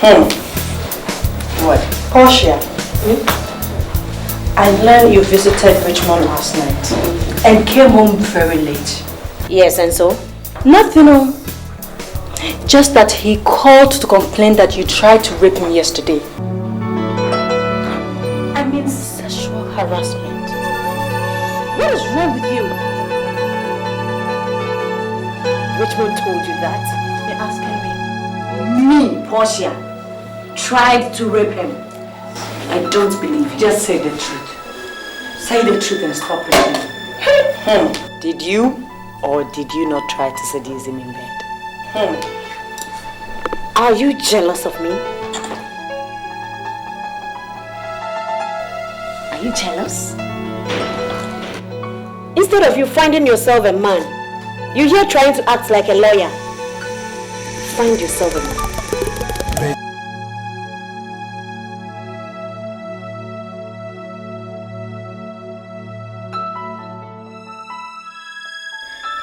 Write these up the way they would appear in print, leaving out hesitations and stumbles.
What? Portia. I learned you visited Richmond last night and came home very late. Yes, and so? Nothing. Just that he called to complain that you tried to rape him yesterday. I mean sexual harassment. What is wrong with you? Richmond told you that? You're asking Me, Portia, tried to rape him. I don't believe you. Just say the truth. Say the truth and stop pretending. Did you or did you not try to seduce him in bed? Are you jealous of me? Are you jealous? Instead of you finding yourself a man, you're here trying to act like a lawyer. Find yourself a man.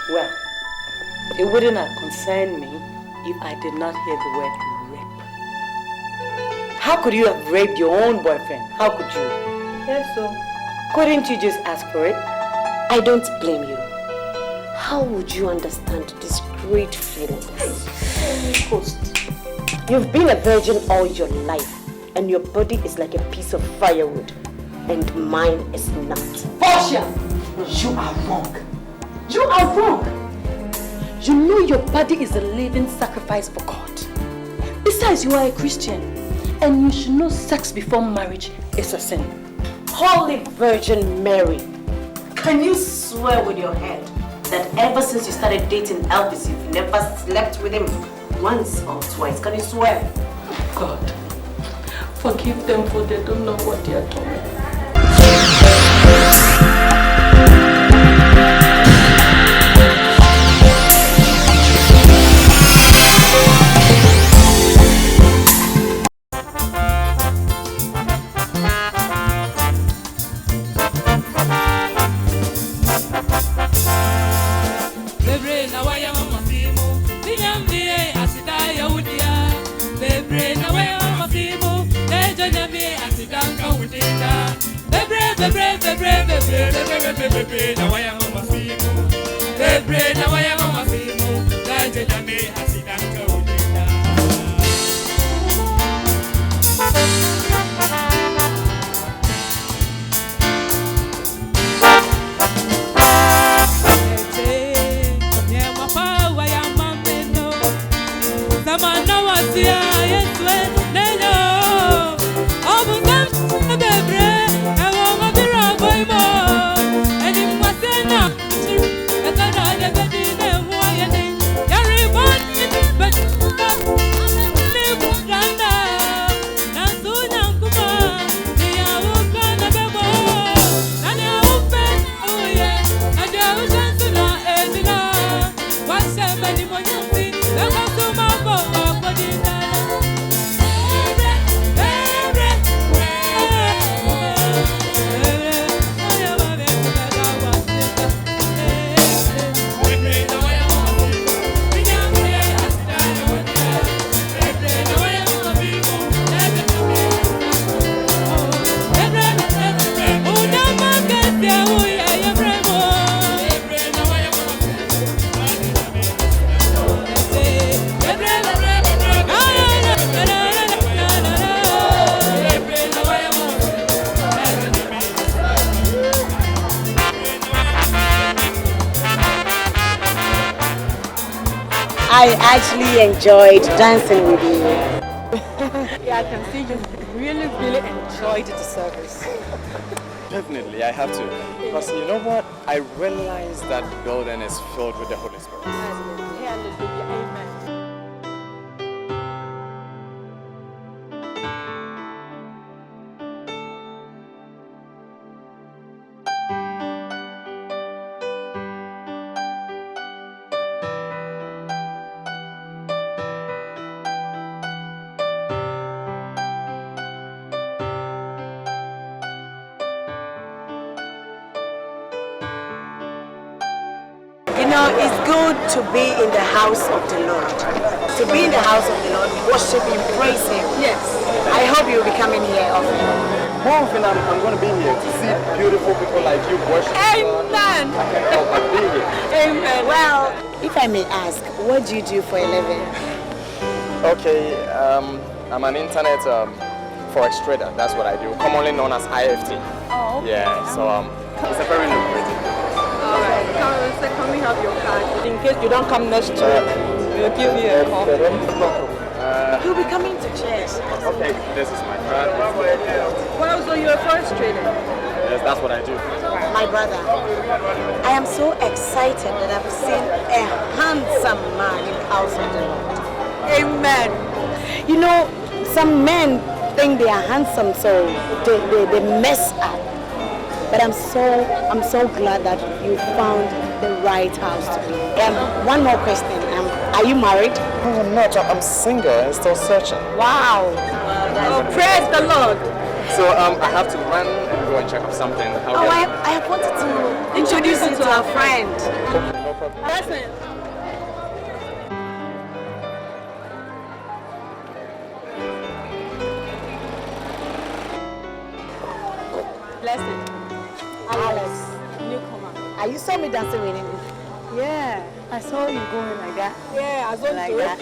Well, it wouldn't have concerned me if I did not hear the word rape. How could you have raped your own boyfriend? How could you? Yes, so. Couldn't you just ask for it? I don't blame you. How would you understand this great feeling? Host, you've been a virgin all your life, and your body is like a piece of firewood, and mine is not. Portia, you are wrong. You are wrong. You know your body is a living sacrifice for God. Besides, you are a Christian, and you should know sex before marriage is a sin. Holy Virgin Mary, can you swear with your head that ever since you started dating Elvis, you've never slept with him once or twice? Can you swear? God, forgive them for they don't know what they are doing. I actually enjoyed dancing with you. Yeah, I can see you really enjoyed the service. Definitely, I have to. Because you know what? I realize that building is filled with the Holy Spirit. Hallelujah. Amen. You know, it's good to be in the house of the Lord. To be in the house of the Lord, worship Him, praise Him. Yes. I hope you'll be coming here often. More often I'm going to be here to see beautiful people like you worship God. Amen. I can't help but be here. Amen. Well, if I may ask, what do you do for a living? Okay, I'm an internet forex trader. That's what I do, commonly known as IFT. Oh, okay. Yeah, so it's a very lucrative. Alright, come we have your card. In case you don't come next week, we'll give you a call. You'll be coming to church. Okay, this is my card. Well, so you're a forex trader? Yes, that's what I do. My brother, I am so excited that I've seen a handsome man in the house of the Lord. Amen. You know, some men think they are handsome, so they mess up. But I'm so glad that you found the right house to be. One more question. Are you married? No, I'm not. I'm single and still searching. Wow. Oh, praise the Lord. So I have to run and go and check up something. I have wanted to introduce you to our friend. Okay, no problem. Listen. Blessing. Alex. Newcomer. You saw me dancing with him. Yeah, I saw you going like that. Yeah, I saw Like you. that.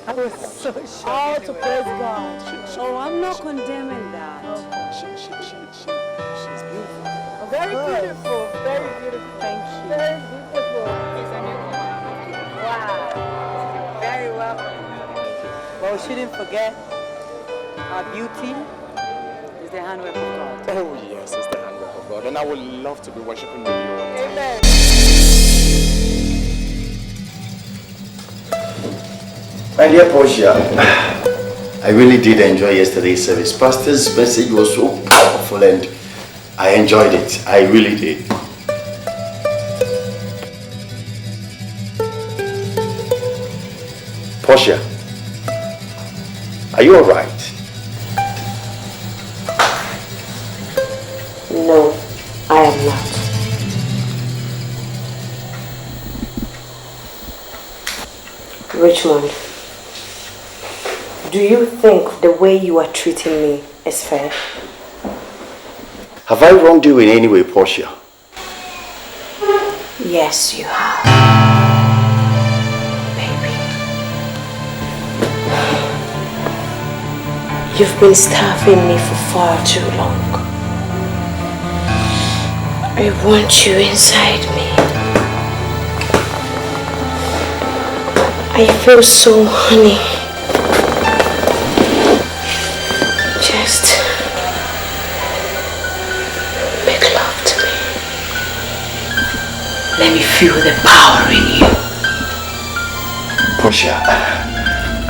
I was so shocked. All to praise God. Oh, I'm not condemning that. She's beautiful. Very beautiful. Very beautiful. Thank you. Very beautiful. It's a newcomer. Wow. Very welcome. Well, we shouldn't forget our beauty is the handwork of God. Oh yes, it's the handwork of God, and I would love to be worshiping with you. Amen. My dear Portia, I really did enjoy yesterday's service. Pastor's message was so powerful and I enjoyed it. I really did. Portia, are you alright? No, I am not. Richmond, do you think the way you are treating me is fair? Have I wronged you in any way, Portia? Yes, you have. Baby. You've been starving me for far too long. I want you inside me. I feel so honey. Just make love to me. Let me feel the power in you. Portia,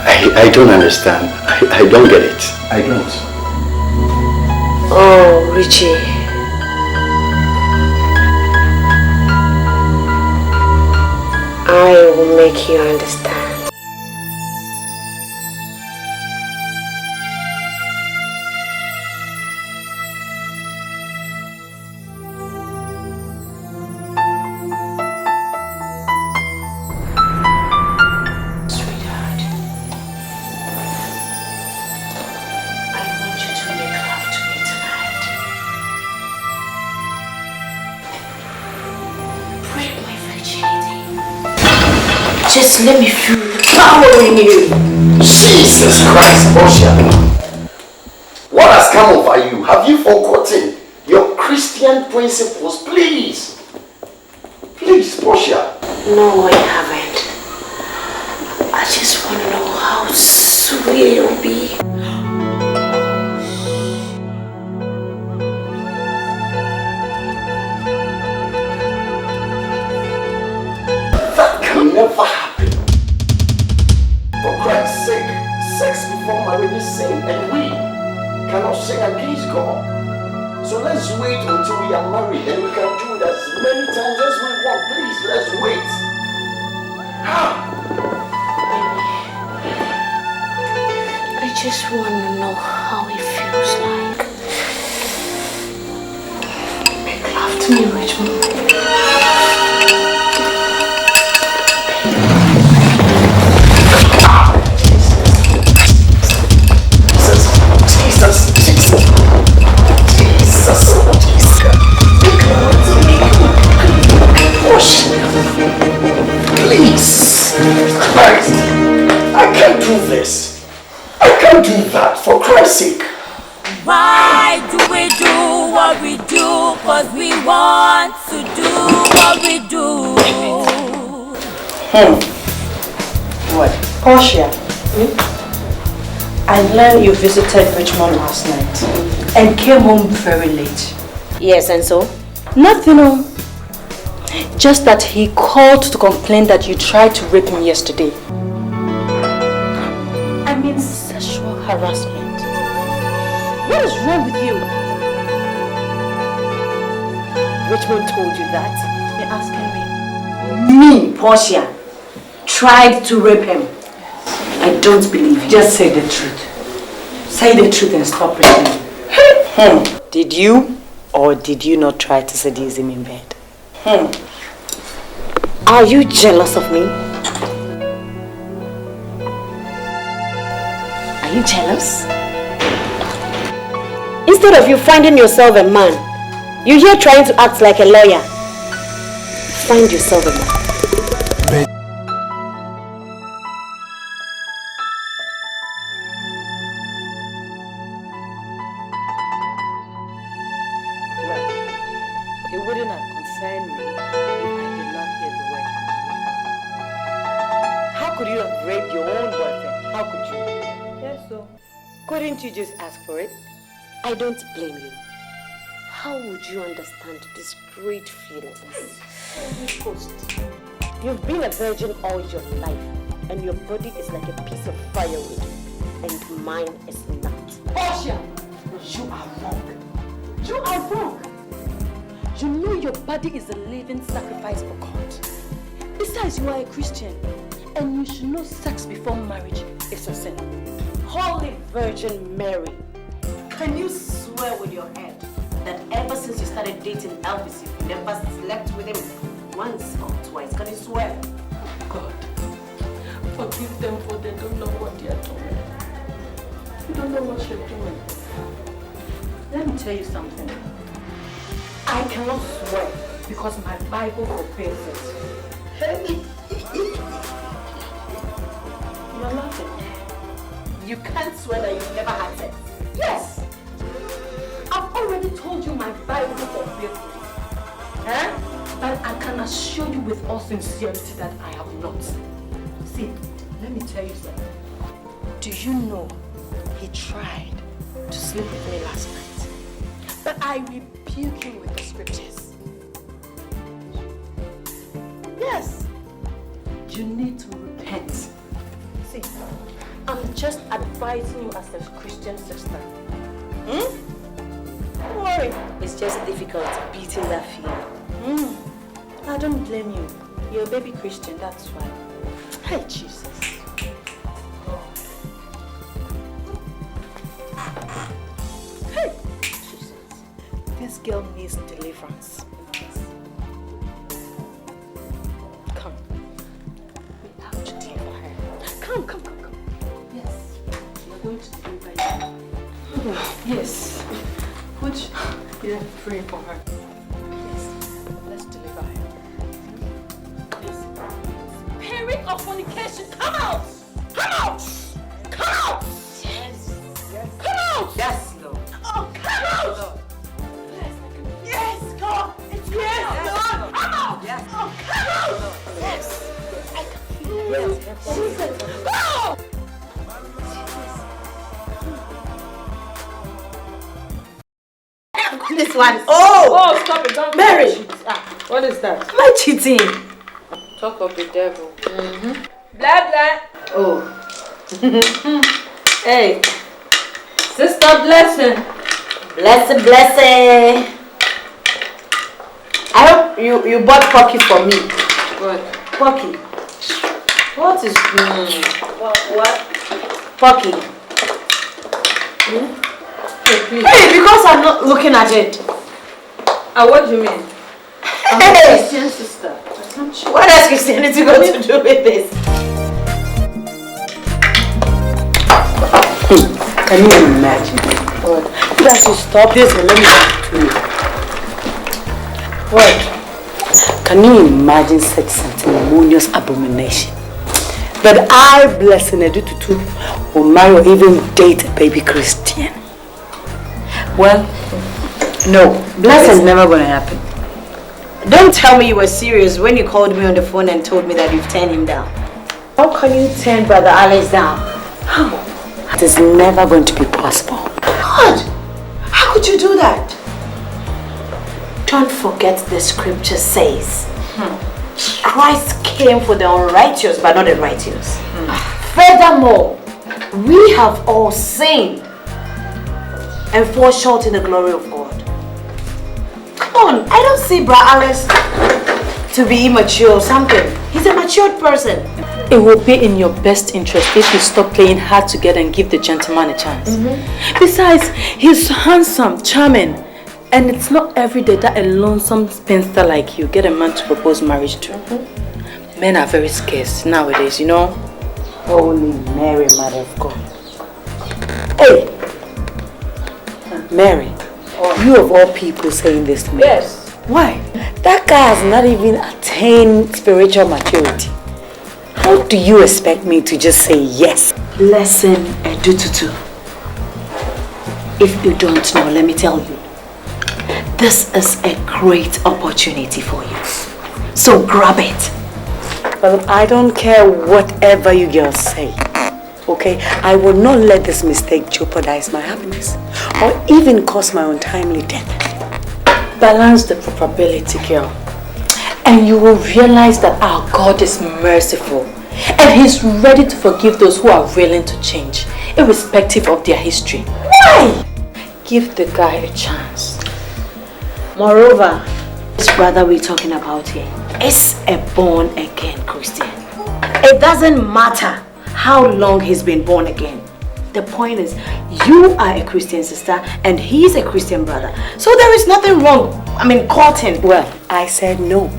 I don't understand. I don't get it. I don't. Oh, Richie. I will make you understand. Sweetheart, I want you to make love to me tonight. Break my virginity. Just let me feel the power in you. Jesus Christ, Portia. What has come over you? Have you forgotten your Christian principles? Please. Please, Portia. No, I haven't. I just want to know how sweet it will be. That can never happen. For Christ's sake, sex before marriage is sin, and we cannot sin against God. So let's wait until we are married and we can do it as many times as we want. Please, let's wait. I just want to know how it feels like. Make love to me, Richmond. I can't do that, for Christ's sake. Why do we do what we do? Cause we want to do what we do. What? Portia, I learned you visited Richmond last night and came home very late. Yes, and so? Nothing, no. Just that he called to complain that you tried to rape him yesterday. I mean sexual harassment. What is wrong with you? Richmond told you that? You're asking me. Me, Portia, tried to rape him. I don't believe you. Just say the truth. Say the truth and stop pretending. Did you or did you not try to seduce him in bed? Are you jealous of me? Are you jealous? Instead of you finding yourself a man, you're here trying to act like a lawyer. Find yourself a man. It wouldn't have concerned me if I did not hear the word. How could you have raped your own boyfriend? How could you? Yes, so. Couldn't you just ask for it? I don't blame you. How would you understand this great feeling? Ghost, you've been a virgin all your life, and your body is like a piece of firewood, and mine is not. Portia, you are wrong. You are wrong. You know your body is a living sacrifice for God. Besides, you are a Christian, and you should know sex before marriage is a sin. Holy Virgin Mary, can you swear with your head that ever since you started dating Elvis, you've never slept with him once or twice? Can you swear? God, forgive them for they don't know what they are doing. You don't know what you're doing. Let me tell you something. I cannot swear because my Bible forbids it. You're laughing. You can't swear that you've never had sex. Yes! I've already told you my Bible forbids it. But I can assure you with all sincerity that I have not. See, let me tell you something. Do you know he tried to sleep with me last night? But I rebuke him with the scriptures. Yes. You need to repent. See, I'm just advising you as a Christian sister. Don't worry. It's just difficult beating that feeling. I don't blame you. You're a baby Christian, that's why. Hey, Jesus. Hey, Jesus. This girl needs deliverance. Come. We have to deliver her. Come. Yes. We're going to deliver her. Yes. Put your prayer for her. Yes. Let's deliver her. Yes. Spirit of fornication, come out! Come out! Come out! Yes. Come out! Yes, Lord. Oh, come out! Lord. Yes, God! It's yes, Lord! Come out! Yes. Oh, come out! Yes! I can feel it. Yes. Jesus! Go! This one. Oh, stop it. Don't Mary. What is that? Am I cheating? Talk of the devil. Blah blah. Oh. Hey. Sister Blessing. Blessing. I hope you bought Pocky for me. What? Pocky. What is What? Pocky. Hey, please. Hey, because I'm not looking at it. What do you mean? I'm a Hey. Christian sister. What has Christianity got to do with this? Can you imagine? What? Does you stop this and let me talk to you? What? Can you imagine such sanctimonious abomination? that I, Blessing Edututu, will marry or even date a baby Christian. Well, no, Blessing's never going to happen. Don't tell me you were serious when you called me on the phone and told me that you've turned him down. How can you turn Brother Alex down? How? It is never going to be possible. God! How could you do that? Don't forget the scripture says Christ came for the unrighteous but not the righteous. Furthermore, we have all sinned and fall short in the glory of God. Come on, I don't see Bra Alex to be immature or something. He's a matured person. It will be in your best interest if you stop playing hard to get and give the gentleman a chance. Besides, he's handsome, charming, and it's not every day that a lonesome spinster like you get a man to propose marriage to. Men are very scarce nowadays, you know. Holy Mary, Mother of God. Hey! Mary, you of all people saying this to me. Yes. Why? That guy has not even attained spiritual maturity. How do you expect me to just say yes? Blessing Edututu. If you don't know, let me tell you. This is a great opportunity for you. So grab it. Well, I don't care whatever you girls say. Okay? I will not let this mistake jeopardize my happiness or even cause my untimely death. Balance the probability, girl. And you will realize that our God is merciful and He's ready to forgive those who are willing to change, irrespective of their history. Why? Give the guy a chance. Moreover, this brother we're talking about here is a born-again Christian. It doesn't matter how long he's been born again. The point is, you are a Christian sister and he's a Christian brother. So there is nothing wrong, courting. Well, I said no.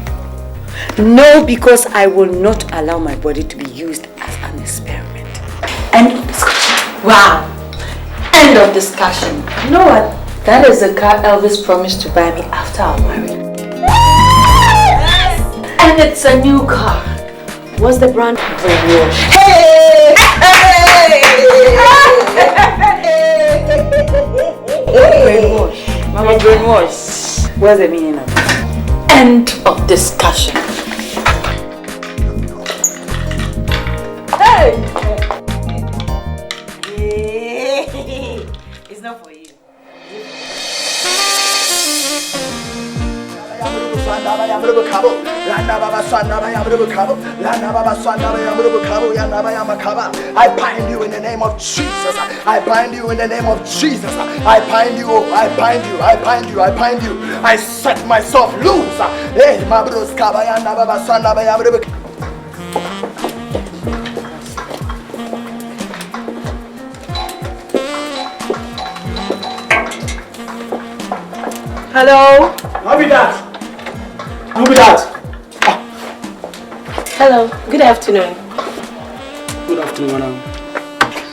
No, because I will not allow my body to be used as an experiment. End of discussion. Wow. End of discussion. You know what? That is the car Elvis promised to buy me after our marriage. Yes! And it's a new car. What's the brand? Brainwash. Hey! Brainwash. Mama, brainwash. What's the meaning of it? End of discussion. Hey! It's not for you. I bind you in the name of Jesus. I bind you in the name of Jesus. I bind you. I bind you. I bind you. I bind you. I set myself loose. Hey, my brothers, Hello? Who be that? Who be that? Hello. Good afternoon. Good afternoon, madam.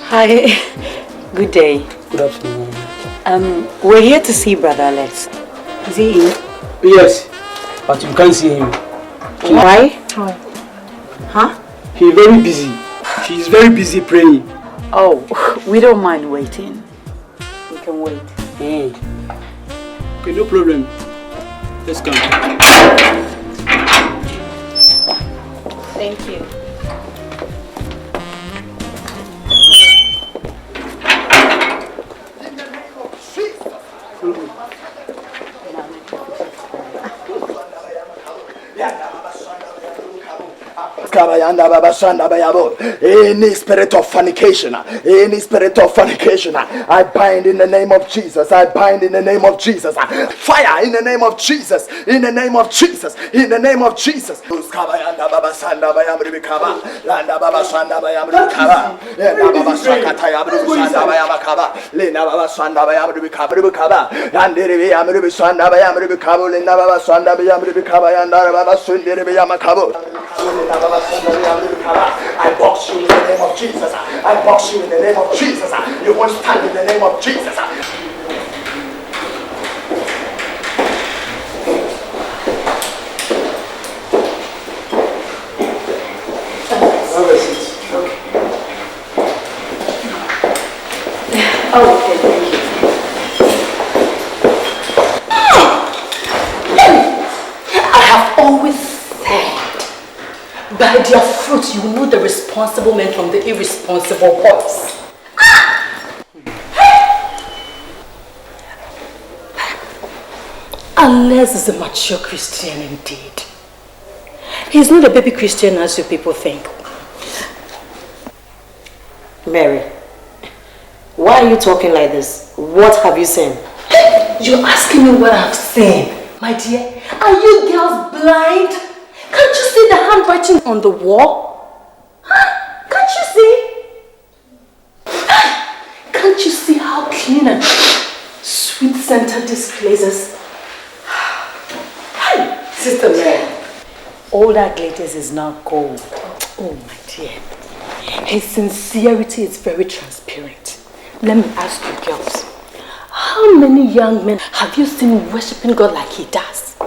Hi. Good day. Good afternoon, madam. We're here to see Brother Alex. Is he in? Yes, but you can't see him. Why? Huh? He's very busy. She's very busy praying. Oh, we don't mind waiting. We can wait. Okay, no problem. Let's come. Thank you. Any spirit of fornication, I bind in the name of Jesus. I bind in the name of Jesus. Fire in the name of Jesus. In the name of Jesus. In the name of Jesus. I box you in the name of Jesus. I box you in the name of Jesus. You won't stand in the name of Jesus. Have a seat. Oh, okay, thank you. I have always said, by their fruit you know the responsible men from the irresponsible boys. Unless he's a mature Christian indeed. He's not a baby Christian as you people think. Mary, why are you talking like this? What have you seen? You're asking me what I've seen. My dear, are you girls blind? Can't you see the handwriting on the wall? Huh? Can't you see? Can't you see how clean and sweet-scented this place is? Hey, Sister Mary. All that glitters is not gold. Oh, my dear. His sincerity is very transparent. Let me ask you girls, how many young men have you seen worshipping God like he does?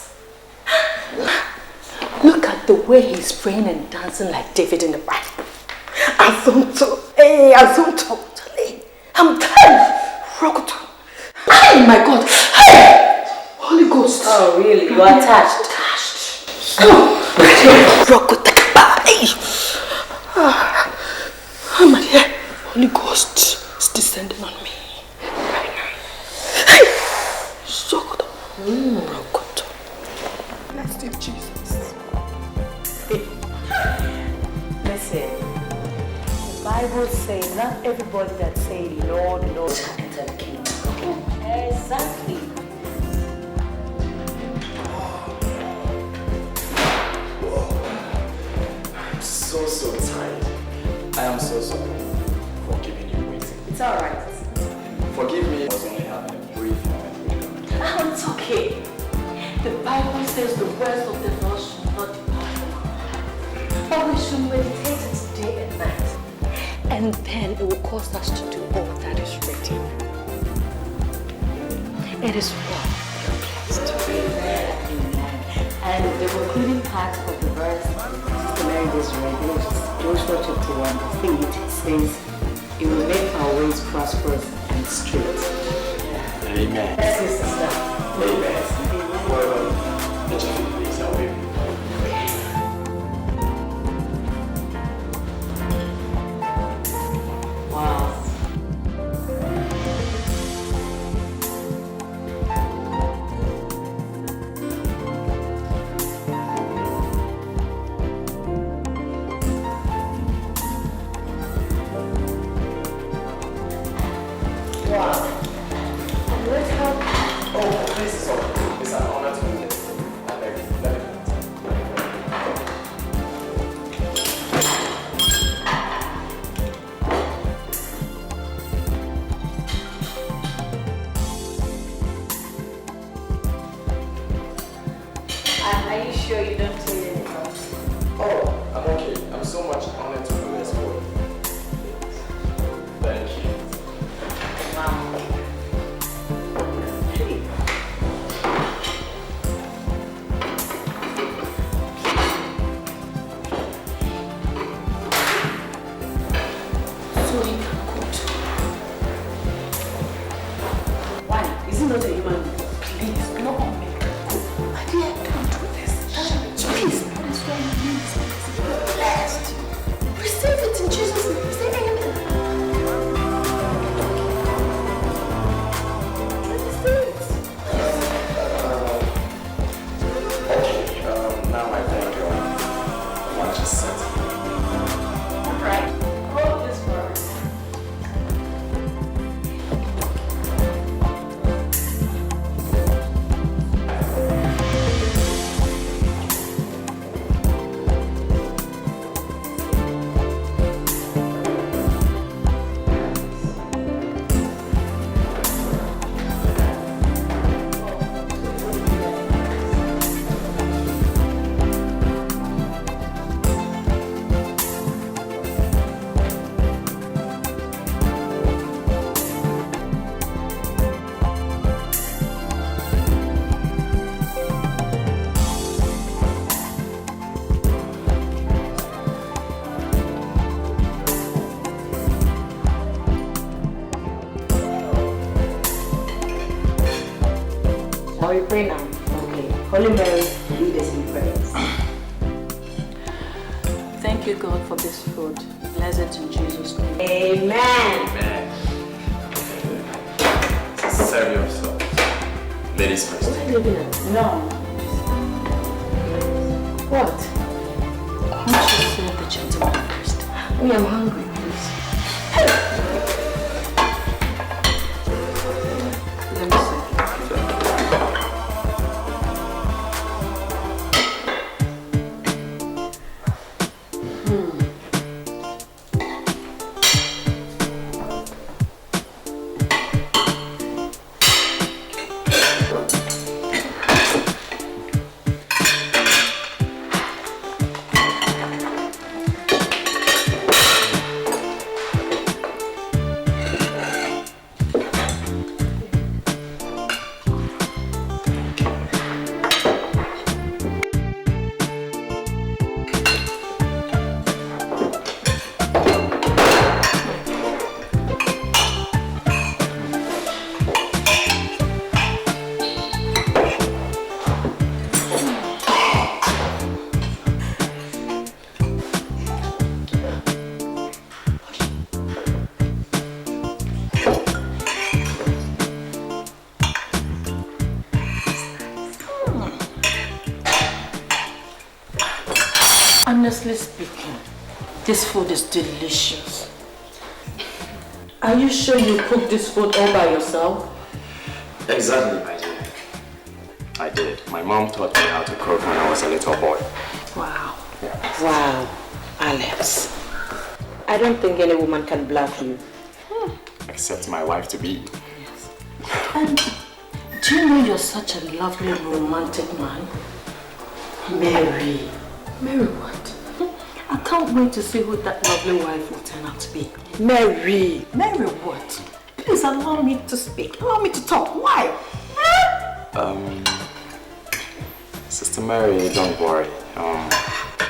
Look at the way he's praying and dancing like David in the Bible. Totally. I'm tired. Rokoto. Hey, my God. Hey! Holy Ghost. Oh, really? You are attached? Rokoto. Oh, my dear. Holy Ghost is descending on me right now. Hey! Rokoto. Rokoto. Blessed is Jesus. Listen, the Bible says not everybody that say Lord, Lord shall enter the kingdom. Exactly. I'm so tired. I am so sorry for keeping you waiting. It's alright. Forgive me, I was only having a brief moment with God. Oh, it's okay. The Bible says the words of the Lord should not depart from our heart, but we should meditate it day and night. And then it will cause us to do all that is written. It is well. And the concluding part of the verse, Sister Mary just read, Joshua chapter 1, I think it says, it will make our ways prosperous and straight. Amen. That's it, sister. Amen. Well, let your feet please, I'll be. Wow. It's an honor to meet you. I beg you, let me Are you sure you don't say anything? Oh, I'm okay. I'm so much honored to know this boy. Thank you. Wow. So he can cook. Why? Is he not a human being? Please, no one make him cook. My dear, don't do this. Please, that is why you need this. You're blessed. Receive it in Jesus' name. Is there anything? Okay, now I think lunch is set. Alright. Hold this for us. Shall we pray now? Okay. Holy Mary, lead us in prayers. Thank you, God, for this food. Bless it in Jesus' name. Amen. Amen. Serve yourself. Ladies first. No. What? Why don't you serve the gentleman first? Me, I'm hungry, please. Let me see. Honestly speaking, this food is delicious. Are you sure you cooked this food all by yourself? Exactly, my dear. I did. My mom taught me how to cook when I was a little boy. Wow. Yeah. Wow, Alex. I don't think any woman can bluff you. Except my wife to be. And do you know you're such a lovely romantic man? Mary. Mary what? I can't wait to see who that lovely wife will turn out to be. Mary. Mary what? Please allow me to speak. Allow me to talk. Why? Sister Mary, don't worry.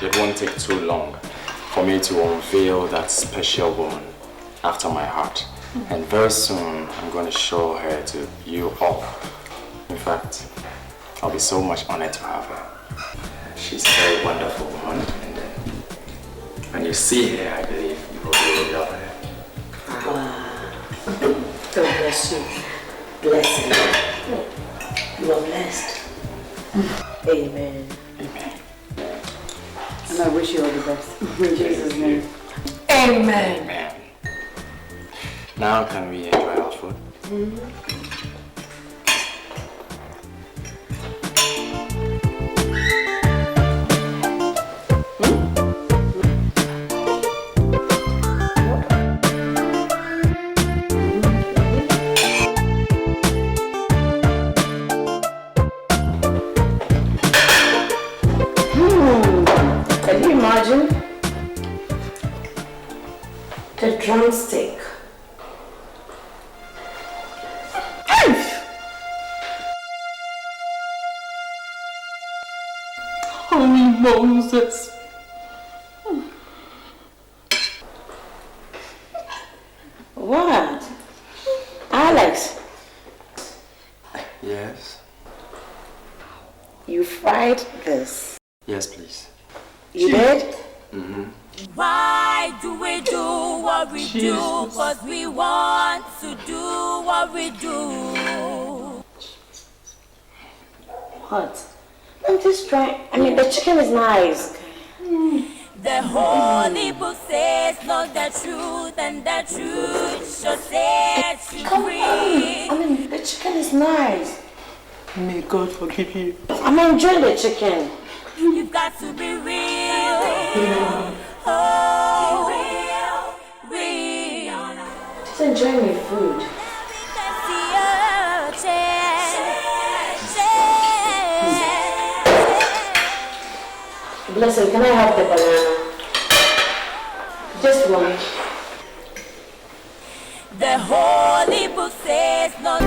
It won't take too long for me to unveil that special woman after my heart. And very soon, I'm going to show her to you all. In fact, I'll be so much honored to have her. She's a very wonderful woman. And when you see her, I believe you will really love her. God bless you. Bless you. You are blessed. Amen. Amen. And I wish you all the best. In Jesus' name. Amen. Amen. Now can we enjoy our food? Can you imagine? The drumstick. Holy Moses. What? Alex, Yes. you fried this. Yes, please. You did? Why do we do what we do? Cause we want to do what we do. What? I'm just trying. I mean, the chicken is nice. The Holy Book says not the truth, and the truth shall set you Come free. on. I mean, the chicken is nice. May God forgive you. I'm enjoying the chicken. You've got to be real. Oh, real. Just enjoying my food. Blessing, can I have the banana? Just one. The Holy Book says not